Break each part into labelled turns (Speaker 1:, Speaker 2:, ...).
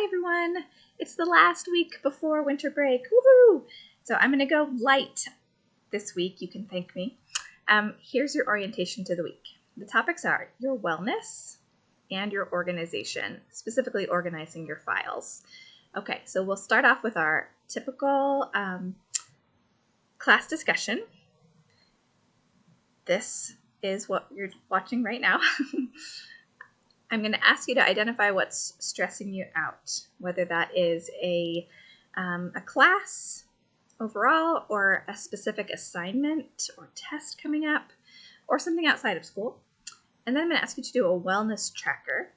Speaker 1: Hi everyone! It's the last week before winter break. Woohoo! So I'm going to go light this week. You can thank me. Here's your orientation to the week. The topics are your wellness and your organization, specifically organizing your files. Okay, so we'll start off with our typical class discussion. This is what you're watching right now. I'm going to ask you to identify what's stressing you out, whether that is a class overall or a specific assignment or test coming up or something outside of school. And then I'm going to ask you to do a wellness tracker.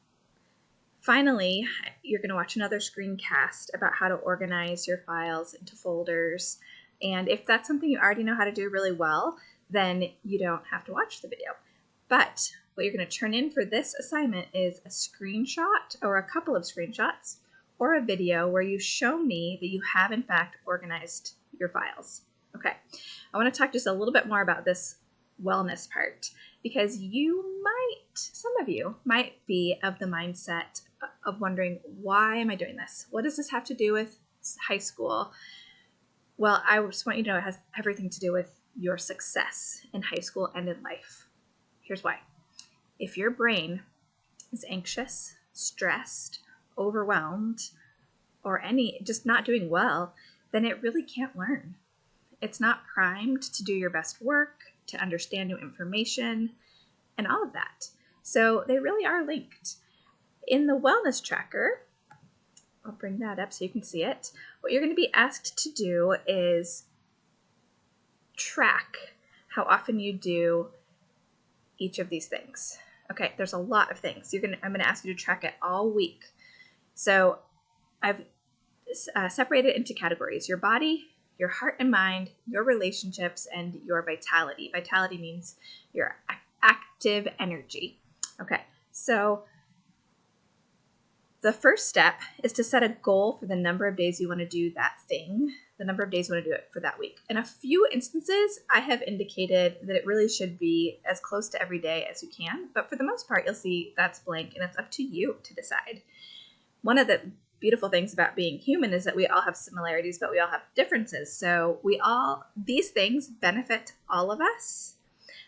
Speaker 1: Finally, you're going to watch another screencast about how to organize your files into folders. And if that's something you already know how to do really well, then you don't have to watch the video. But what you're going to turn in for this assignment is a screenshot or a couple of screenshots or a video where you show me that you have in fact organized your files. Okay, I want to talk just a little bit more about this wellness part because some of you might be of the mindset of wondering, why am I doing this? What does this have to do with high school? Well, I just want you to know it has everything to do with your success in high school and in life. Here's why. If your brain is anxious, stressed, overwhelmed, or just not doing well, then it really can't learn. It's not primed to do your best work, to understand new information, and all of that. So they really are linked. In the wellness tracker, I'll bring that up so you can see it. What you're going to be asked to do is track how often you do each of these things. Okay, there's a lot of things. I'm going to ask you to track it all week. So I've separated it into categories: your body, your heart and mind, your relationships, and your vitality. Vitality means your active energy. Okay, so the first step is to set a goal for the number of days you want to do that thing, the number of days you want to do it for that week. In a few instances, I have indicated that it really should be as close to every day as you can, but for the most part, you'll see that's blank, and it's up to you to decide. One of the beautiful things about being human is that we all have similarities, but we all have differences. So these things benefit all of us,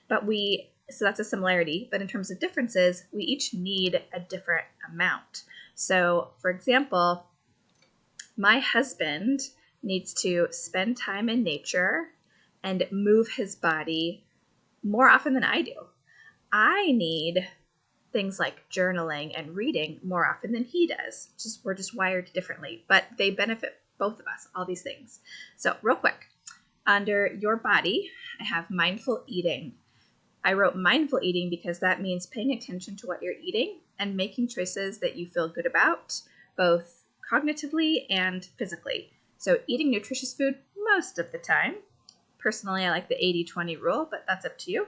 Speaker 1: so that's a similarity. But in terms of differences, we each need a different amount. So, for example, my husband needs to spend time in nature and move his body more often than I do. I need things like journaling and reading more often than he does. We're just wired differently, but they benefit both of us, all these things. So real quick, under your body, I have mindful eating. I wrote mindful eating because that means paying attention to what you're eating and making choices that you feel good about, both cognitively and physically. So eating nutritious food most of the time. Personally, I like the 80-20 rule, but that's up to you.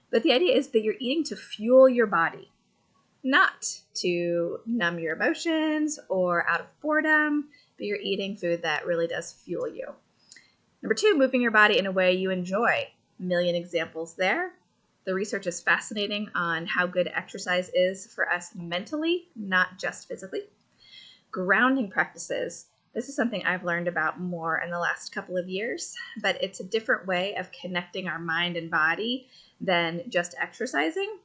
Speaker 1: But the idea is that you're eating to fuel your body, not to numb your emotions or out of boredom, but you're eating food that really does fuel you. Number 2, moving your body in a way you enjoy. A million examples there. The research is fascinating on how good exercise is for us mentally, not just physically. Grounding practices. This is something I've learned about more in the last couple of years, but it's a different way of connecting our mind and body than just exercising.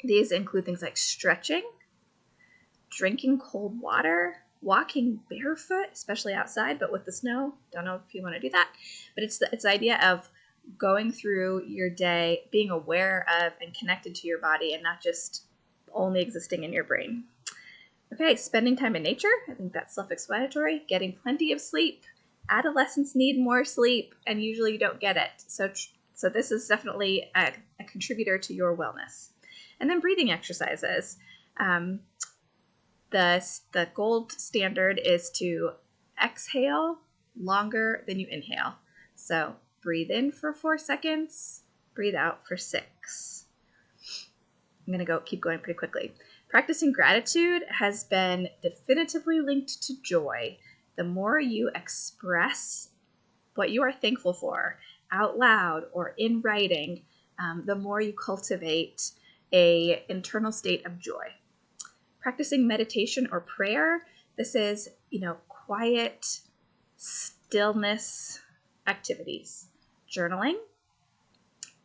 Speaker 1: These include things like stretching, drinking cold water, walking barefoot, especially outside, but with the snow. Don't know if you want to do that, but it's the idea of going through your day, being aware of and connected to your body and not just only existing in your brain. Okay, spending time in nature. I think that's self-explanatory. Getting plenty of sleep. Adolescents need more sleep, and usually you don't get it. So this is definitely a contributor to your wellness. And then breathing exercises. The gold standard is to exhale longer than you inhale. So breathe in for 4 seconds, breathe out for 6. I'm going to keep going pretty quickly. Practicing gratitude has been definitively linked to joy. The more you express what you are thankful for out loud or in writing, the more you cultivate an internal state of joy. Practicing meditation or prayer This is, quiet, stillness activities, journaling,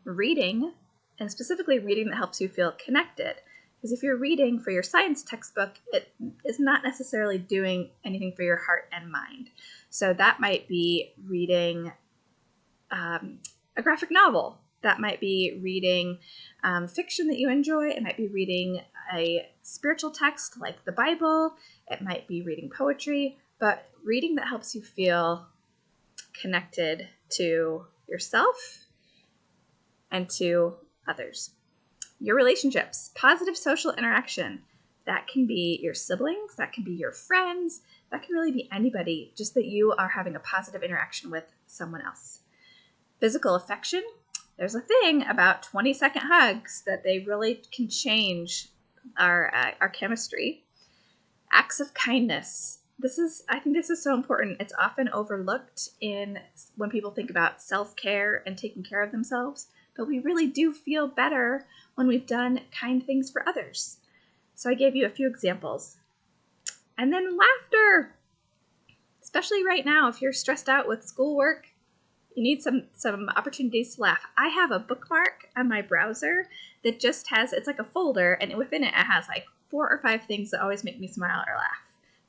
Speaker 1: reading, and specifically reading that helps you feel connected. Because if you're reading for your science textbook, it is not necessarily doing anything for your heart and mind. So that might be reading a graphic novel. That might be reading fiction that you enjoy. It might be reading a spiritual text like the Bible. It might be reading poetry, but reading that helps you feel connected to yourself and to others. Your relationships, positive social interaction. That can be your siblings, that can be your friends, that can really be anybody, just that you are having a positive interaction with someone else. Physical affection. There's a thing about 20-second hugs that they really can change our chemistry. Acts of kindness. I think this is so important. It's often overlooked when people think about self-care and taking care of themselves, but we really do feel better when we've done kind things for others. So I gave you a few examples. And then laughter. Especially right now, if you're stressed out with schoolwork, you need some opportunities to laugh. I have a bookmark on my browser that just has, it's like a folder, and within it has like 4 or 5 things that always make me smile or laugh,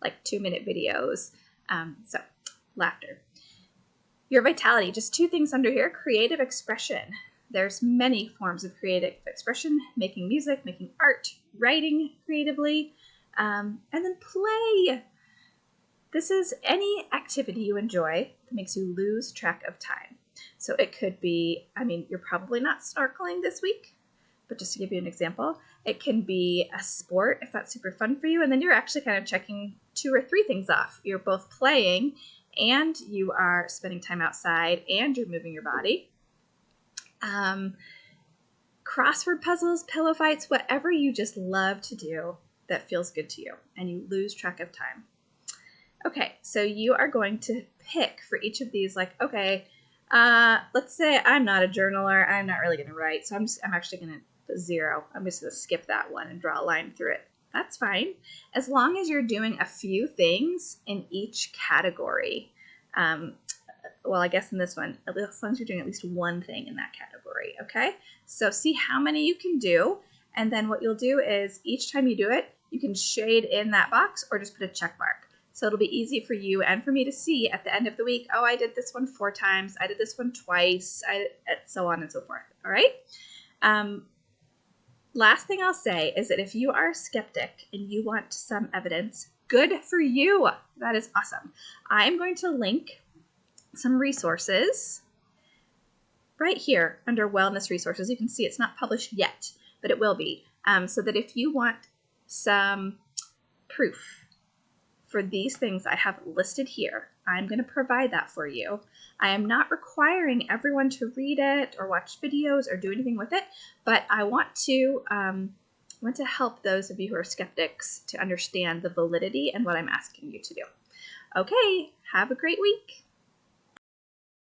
Speaker 1: like 2-minute videos. So laughter. Your vitality, just 2 things under here. Creative expression. There's many forms of creative expression: making music, making art, writing creatively, and then play. This is any activity you enjoy that makes you lose track of time. So it could be, you're probably not snorkeling this week, but just to give you an example, it can be a sport if that's super fun for you, and then you're actually kind of checking 2 or 3 things off. You're both playing, and you are spending time outside, and you're moving your body. Crossword puzzles, pillow fights, whatever you just love to do that feels good to you, and you lose track of time. Okay, so you are going to pick for each of these, like, okay, let's say I'm not a journaler, I'm not really going to write, so I'm actually going to 0. I'm just going to skip that one and draw a line through it. That's fine, as long as you're doing a few things in each category. Well, I guess in this one, as long as you're doing at least one thing in that category, okay? So see how many you can do, and then what you'll do is each time you do it, you can shade in that box or just put a check mark. So it'll be easy for you and for me to see at the end of the week, oh, I did this one 4 times, I did this one twice, so on and so forth, all right? Last thing I'll say is that if you are a skeptic and you want some evidence, good for you. That is awesome. I'm going to link some resources right here under wellness resources. You can see it's not published yet, but it will be. So that if you want some proof for these things I have listed here, I'm going to provide that for you. I am not requiring everyone to read it or watch videos or do anything with it, but I want to help those of you who are skeptics to understand the validity and what I'm asking you to do. Okay, have a great week.